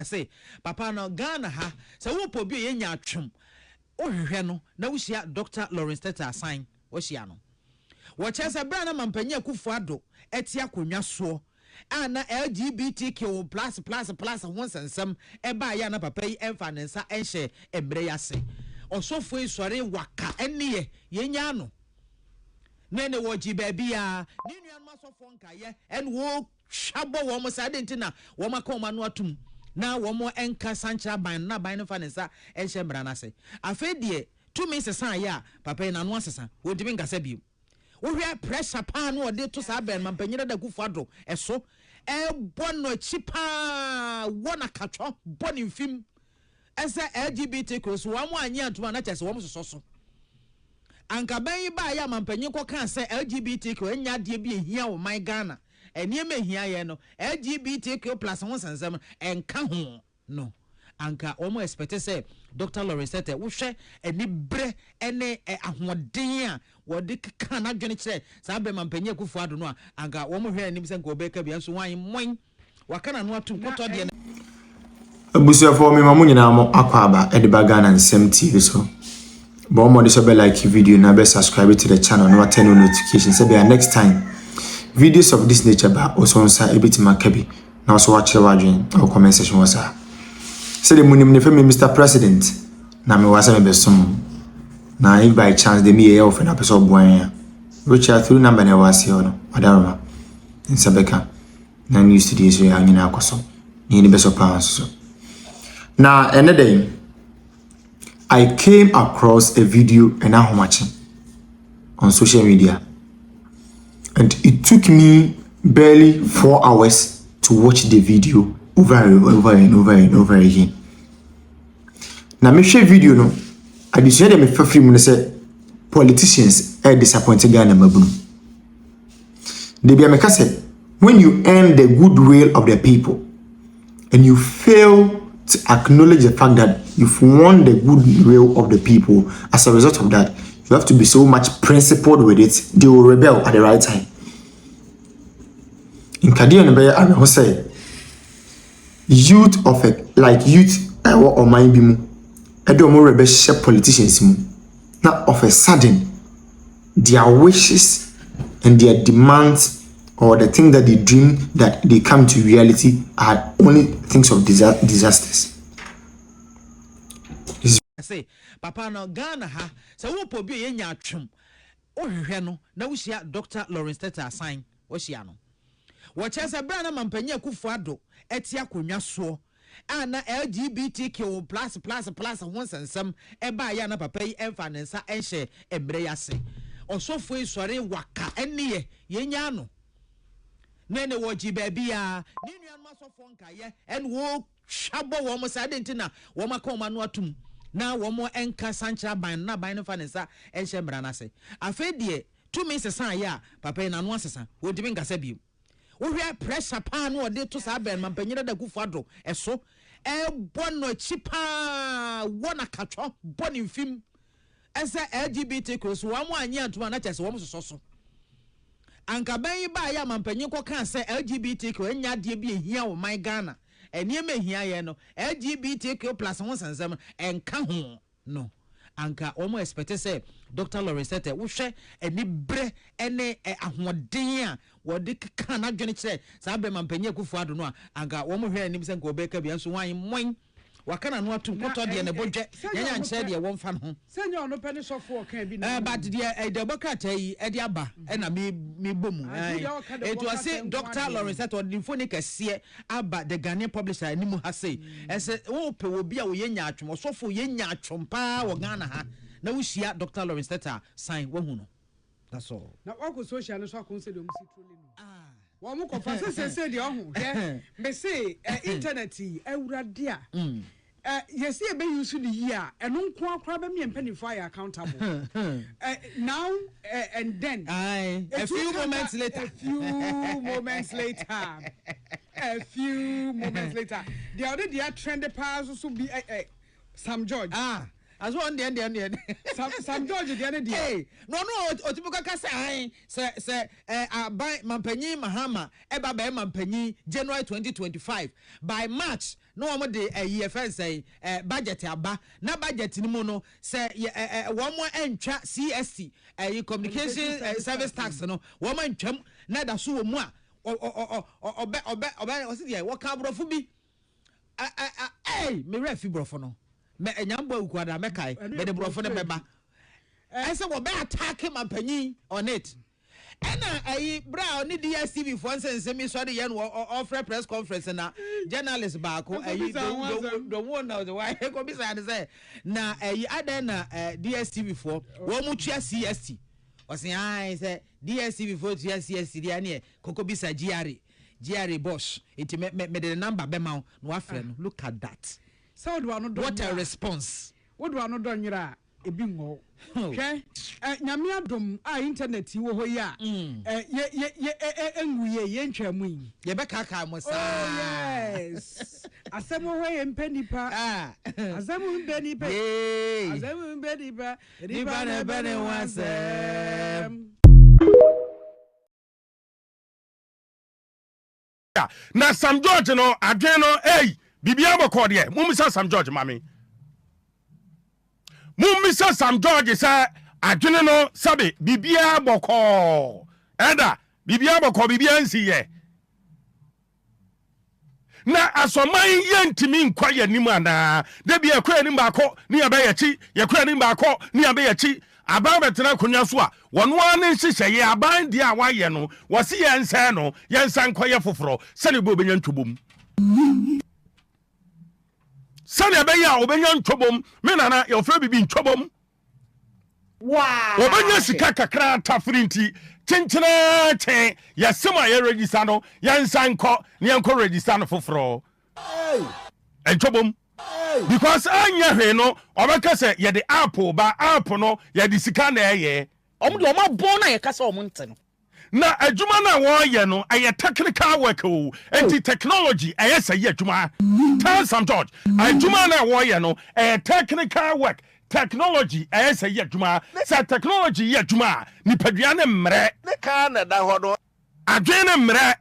say papa no Ghana ha so wo po bi ye nya atwem ohwehwe no na wuhia Dr. Lawrence tetteh sign wo hia no wo chese bra na mampanye akufo ado etia konwa so ana LGBTQ plus ho sensem eba ya na papa yi emfa nensa enhye embre yase osofo isore waka ene ye nya no nene wo ji baby a ni nuan masofo nkaye en wo hwabo wo mo sade ntina wo makoma no atum na wo mo enka sanchira ban na ban no fa nensa enhye mbra na se afedie tumi sesa ya papa na no asesa wo dimi nkasa bi wo hwe pressure pan no de to sa ben mampanyira da kufu ado eso bono chipa wona katwo boni mfim ese LGBT cross wo mo anya antuma na chese wo mo soso anka ban yi ba ya mampanyi ko kan se LGBTQ enya de bi ehia wo man Ghana eniema ehia ye no LGBTQ plus ho sansam enka ho no anka omo expect say Dr. Lawrence tetteh wo hwe eni bre ene ahoden a wo de kan adwene kire sa be mampanyi akufo ado no a anka wo mo hwe anim se nka obeka bia so wan moin wakana no atum koto de abusuafo me mamu nyina mo akwaba ediba Ghana nsem TV so but more this be like video na be subscribe to the channel no turn on notifications say be next time videos of this nature ba also onsa ebitima kabi na also watch the wadwen or comment section wasa say the munim ne femi Mr. President na me wasa me besom na if by chance de me ye ofen na person boan which are through number na wase no adaroma in sabeka na news today so ya nyina akoso ni beso pounds so now another day I came across a video and I'm watching on social media, and it took me barely 4 hours to watch the video over and over again. Now, me share video no. I decided me for free. Me say politicians are disappointed Ghana mabunu. They be me say when you earn the goodwill of the people and you fail to acknowledge the fact that you've won the goodwill of the people, as a result of that, you have to be so much principled with it, they will rebel at the right time. In Kadia Nebe, I will say, youth of it, like youth or mind bimu, I don't more rebel politicians, not of a sudden, their wishes and their demands or the thing that they dream that they come to reality are only things of disasters. Say papa no Ghana ha so wo po bi ye nya atwem ohwehwe no na wuhia Dr. Lawrence tetteh sign wo hia no wo chese bra na mampanya akufo ado etia konwa so ana LGBTQ plus ho sensem eba ya na papa yi emfa nensa enhye embre yase osofo isore waka ene ye nya no nene wo ji baby a ni nuan masofo nkaye en wo hwabo wo mo sade ntina wo makoma no atum na wo mo enka sanchira ban na ban no fa nensa enhye mbra na se afedie tumi sesa ya papa na no asesa wo dimi nkasa bi wo hwe pressure pan no de to sa ben mampanyira da kufu ado eso bono chipa wona katwo boni mfim ese LGBT cross wo mo anya antuma na chese wo mo soso anka ban yi ba ya mampanyi ko kan se LGBTQ enya de bi ehia wo man Ghana eniema ehia ye no LGBTQ plus ho sansam enka ho no anka omo expect say Dr. Lawrence tetteh wo hwe eni bre ene ahoden a wo de kan adwene kire sa be mampanyi akufo ado no anka omo hwe anim se nka obeka bia so wan moin wakana no atum koto de ne bodwe nyanya nche de won fa no senya ono pene sofo kan bi na but de demokrata yi e de aba e na me bomu it was say Dr. Lawrence tetteh the phone kase aba the Ghanaian publisher animu ha say ese wo pe wo bia wo yenya atwom sofo yenya atwom pa wo Ghana ha na wo hia Dr. Lawrence tetteh sign wo hu no that's all na wako social no so akon se de mu sitroli no wo mo ko fa se de ohu he me say internet awurade a yes e be use the year eno nko akra be me penny fire accountable now and then a few moments later the other day trend pass so be Sam George As one the Sam George the other day. No, Otibuka Kasai, say, by Mampenyi Mahama, Eba by Mampenyi, January 2025. By March, no more the EFN say, budget aba, na budget in mono, say, 1 more entra CST, communication service tax, no, woman chum, nada su moi, or what's it, what cabro for me? Me refi brofono. Me enyambo ukwada mekai me de brofo ne beba ese wo be attack him ampanyin on it ena ayi bra oni DSTV for nsense mi so de ye no offer press conference na journalist ba ko ayi do won now the why ko bi say na ayi adan na DSTV for wo mu tua CST o say ai say DSTV for tua CST dia ne koko bi say GRA boss it me the number be ma no afre no look at that. So what a response. What do I not done yira e bi ngo. Hwe nyame adom a internet wo ho ya. Ye enguye ye ntwamu yi. Ye be kaka mo sa. Oh yes. Asem ho ye mpenipa. Asem ho mpenipa. Asem ho mpenipa. Nipa na be ne wasem. Na Sam George no adwen no Bibia boko de mumisa Sam George mami mumisa Sam George say adwene no sabe bibia boko enda bibia boko bibia nsiye na asoman yentimi nkwa yanim ana de bia ekwa yanim baako ni abayachi yekwa yanim baako ni abayachi aba betena konwa so a wono ane nhyehyeye aban de a waye no wose yensa no yensa nkoye foforo sene bo benya ntwobom sane be ya obenya ntwobom me nana ye ofra bibi ntwobom obenya sika kakra tafrinti chenchena chen ya sema ye register no yensa nko ne enko register no foforo ntwobom because anya hwe no obeka se ye de app no ye de sika na eye omde omabon na ye kasa omonte no na adwuma na wo ye no aye technical work o anti technology aye say adwuma tell Sam George adwuma na wo ye no aye technical work technology aye say adwuma say technology ye adwuma ni padua ne mre ne ka na da hodo adwen ne mre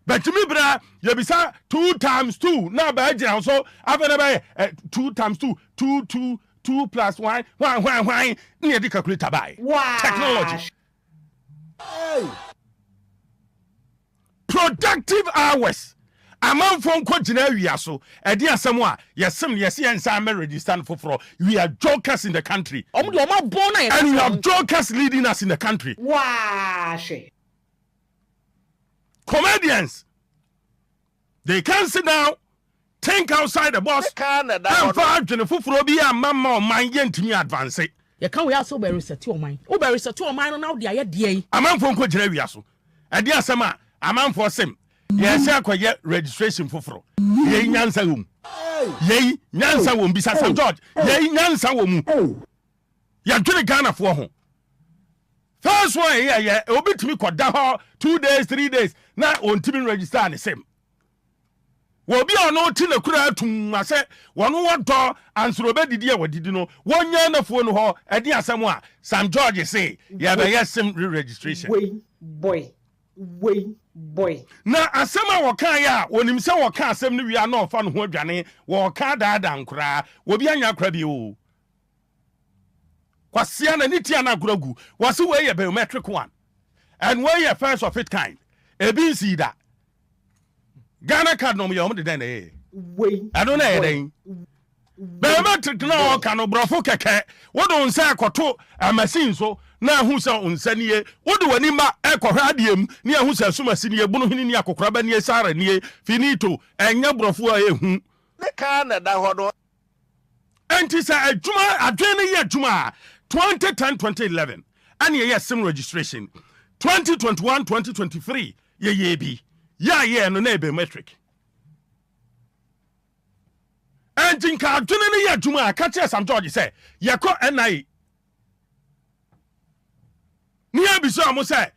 but me bra you be say 2 times 2 na ba agina so afena ba 2 times 2 2 plus 1 1 ni dey calculator by technology. Productive hours. Among phone quadrina we so a dear someone, yes, some yes, and some register for we are jokers in the country. And we have jokers leading us in the country. Comedians, they can sit down, think outside the box, and for Jennifer be a mamma my yen to me advance. You can we also be reset your mind. Oh, be reset your mind now, dear, dear. A man from Quadrina, a dear summer, a man for sim. Yes, I could get registration for fro. Yea, Nansa womb. Yea, Nansa womb, besides Sam George. Yea, Nansa womb. You're to the Ghana for home. First one, yeah, it will be to me quite 2 days, 3 days. Now, on Timmy register the same. Will be on no tin a crowd to I said, one door and so bed dear what did you know? 1 year no phone hall, a dear someone. Sam George say, yeah, but yes, some re-registration. Boy. Na asema waka ya wonim se waka asem ni wi ana ofa no ho adwane waka daada nkura wo bi anya kra bi o kwasia na nitia na kuragu wase we ye biometric one and we ye first of its kind e bi si da Ghana card no me yo de den e ado na ye den biometric na o kan brofo keke wo don se akoto machine so na hu se onsanie wo de wani ma ekohwe adiem ne hu se sumasini bunu hini ni akokora ba ne sara ne finito enya brofo a ehu ne ka na da hodo enti se adwuma adwene ye adwuma 2010 2011 and ye sim registration 2021 2023 ye bi ye no na biometric enti ka adwene ye adwuma ka che Sam George say ye ko NI Nia biso mo say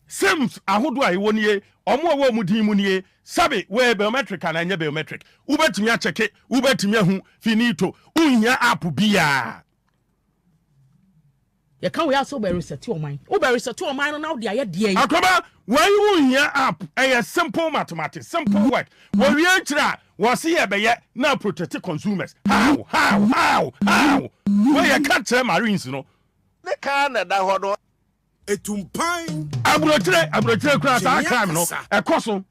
Sims ahodo a iwo nie omo a wo mu din mu nie sabe we biometric and anya biometric ubetumi a check ubetumi ahu finito unhia app bia ye kan we aso be reset your mind o be reset your mind now dey aye akoba when you unhia app a simple mathematics simple work wo wie kira wo se ye be ye na protect consumers how we ye catch marines no ne ka na da hodo etumpan abrotre kura sa crime no ekoso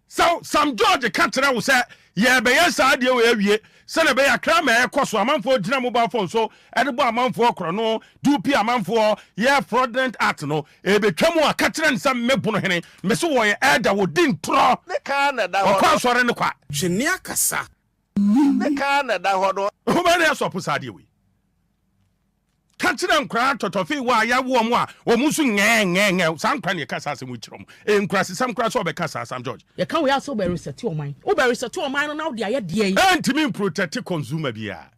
so some George catcher will say yeah be yes idea we awie se na be ya crime ekoso amanfo gina mobile phone so edebo amanfo okro no dupi amanfo yeah fraudulent act no e betwam a catcher nsam mebu no hene me so wo ye elder wo din tro ne ka na da hodo okwa sore ne kwa hwene akasa ne ka na da hodo ho be na so pusa de we catcher nkra totofi wa ya wo mo a wo musu nge san kwa ne kasa asem kirom e nkra sesam kra so be kasa Sam George ye kan we aso be reset your mind o be reset your mind now dey aye dey ntimi protect consumer bia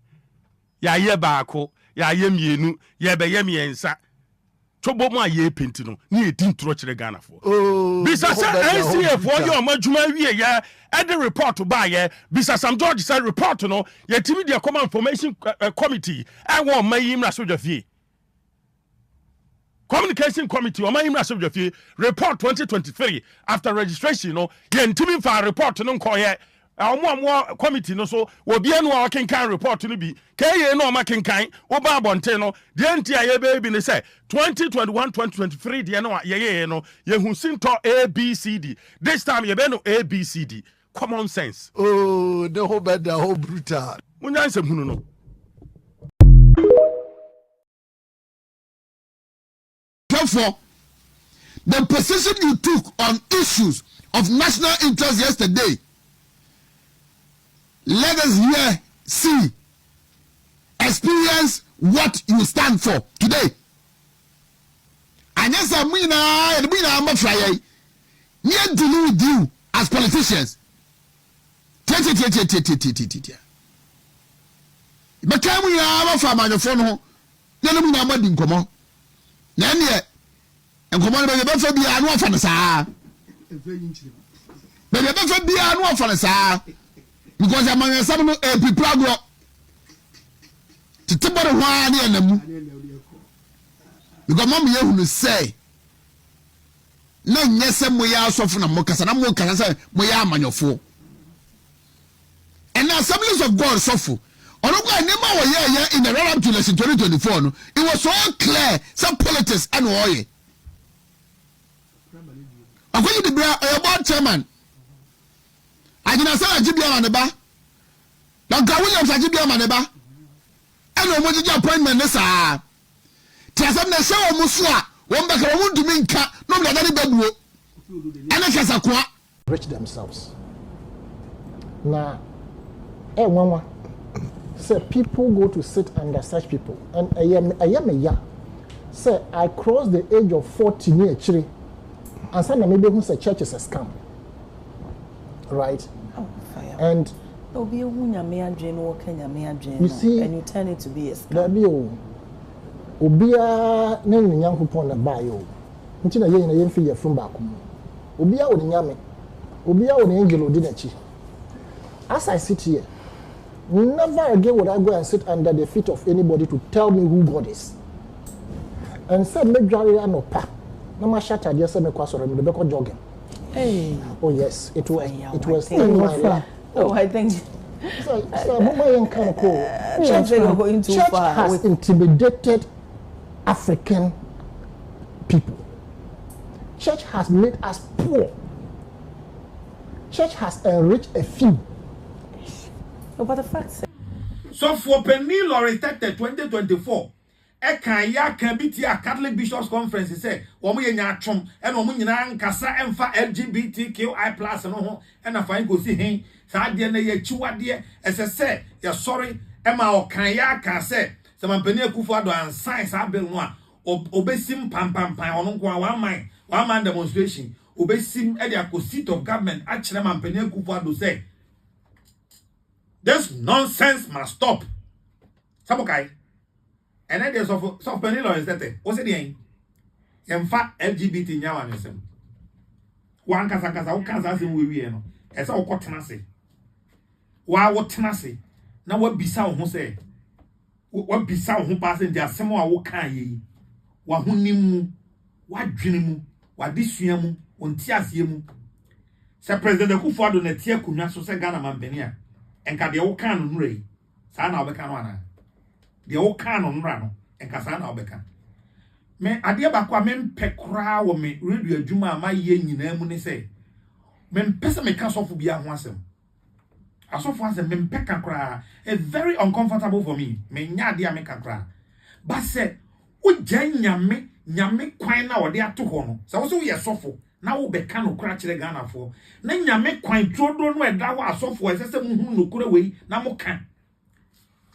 ya ye baako ya ye mienu ye be ye miensa tobo mu aye penti no ne edi ntro kire Ghana fo bisa sa NCF for your madwuma wie ya e the report ba ye bisa Sam George said report no ye timi the common information committee I want my imra so dwafie communication committee o my imra so dwafie report 2023 after registration no ye ntimi fa report no nkoye omo committee no so obi enu a wakenkan report no bi keye no ma kenkan oba abonte no de nti aye be bi ne say 2021 2023 de no ye no ye hu sinto ABCD this time ye be no ABCD common sense the whole bad the whole brutal munya nsem hunu no therefore the position you took on issues of national interest yesterday, let us hear, see, experience what you stand for today. And yes, I'm afraid we are dealing with you as politicians. But can we have a man phone? Then we are not in common. Then yet, and command by the best be a no fan, sir. But the best be a no fan, sir. Because I'm a some people to tip out of one. Because Mamma, you say, no, yes, we are so from a mocas and I'm more cancer, we are man your fool. And the assemblies of God suffer. On a never in the run up to lesson 2024, it was so clear, some politics and oil. I'm going to be a board chairman. I didn't say a GBM on the bar. Dr. Williams, a GBM on the bar. And no more appointment, sir. Tiasam na show musua, one back around to me, no bloody bedroom. And I guess I quite rich themselves. Now, one say people go to sit under such people, and I am a young. Say I crossed the age of 40 near Chile, and some maybe who say church is a scam, right? Oh, fire. And you see, and you turn it to be a scam. Obia na nyankopon na bayo nti na yen na yen fi yefun ba ko obia wo nyame obia wo angel odi na chi. As I sit here, never again would I go and sit under the feet of anybody to tell me who God is. And say me dware anopa na ma shata de say me kwasoro me be ko jogging. Hey, oh yes, it was in my life. Oh, I think so church you're going too far. Has intimidated African people. Church has made us poor. Church has enriched a few. No, but the fact so for Rev.Lawrence 2024, can be a Catholic Bishops Conference say, Womu Yatrum, and Womunan Kasa and for LGBTQI plus and a fine go see him. Sadiana ye chua dear, as I say, you're sorry, Emma or can say, some penny kufado and science have been one, obesim pam on one man demonstration, obesim ediaco seat of government, actually, man penny kufado say, this nonsense must stop. Sabokai, and then there's of Rev.Lawrence that was it the yɛmfa LGBT nyawa ne sem wan kasa wo kasa asem we wie no ɛsɛ wo kɔtena se wa wo tena se na wa bisa wo ho sɛ wa bisa wo ho pa sɛ nti asem a wo kan yi wa ho nimu wa dwene mu wa disua mu onti asie mu sɛ president Akufo-Addo na tie akunwa so sɛ Ghana mampani a enka de wo kan no nura yi saa na obeka no ana de wo kan no nura no enka saa na obeka me ade ba kwa me mpekra wo me radio adwuma ama ye nyina mu ne sɛ me mpese me ka sofo bia ho asem asofo asem me mpeka kra a very uncomfortable for me me nya ade a me kakra ba sɛ wo nyame kwan na wo de ato ho no sɛ wo so ye sofo na wo beka no kra kire Ghana fo na nyame kwan todo no eda ho asofo esese muhu no kra wei na mo kan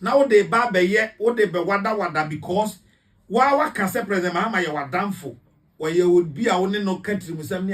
na wo de ba beye wo de be wada because wa ka se president ma ye wadamfo wo ye would be a wo ne no country musam ni